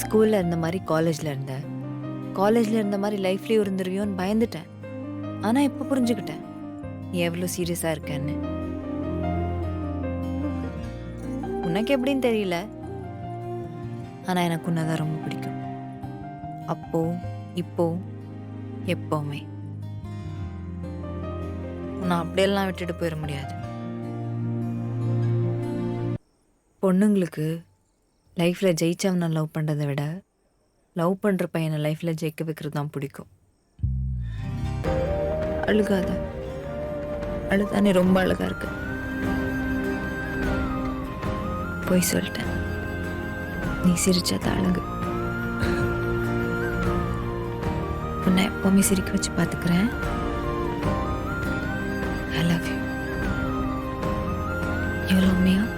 ஸ்கூல்ல இருந்த மாதிரி காலேஜ்ல இருந்தேன். காலேஜ்ல இருந்த மாதிரி லைஃப்லயும் இருந்துருவியோன்னு பயந்துட்டேன். ஆனா இப்ப புரிஞ்சுக்கிட்டேன் நீ எவ்வளோ சீரியஸா இருக்கன்னு. உனக்கு எப்படின்னு தெரியல, ஆனா எனக்கு உன்னதான் ரொம்ப பிடிக்கும். அப்போ, இப்போ, எப்பவுமே. உன்னை அப்படியெல்லாம் விட்டுட்டு போயிட முடியாது. பொண்ணுங்களுக்கு லைஃப்ல ஜெயிச்சவனை லவ் பண்றதை விட லவ் பண்ற பையனை லைஃப்ல ஜெயிக்க வைக்கிறது தான் பிடிக்கும். அழுகாத, அழுதானே ரொம்ப அழகா இருக்கு. போய் சொல்லிட்டேன், நீ சிரிச்சத அழகு. உன்னை எப்பவுமே சிரிக்க வச்சு பாத்துக்கிறேன். I love you. You love me?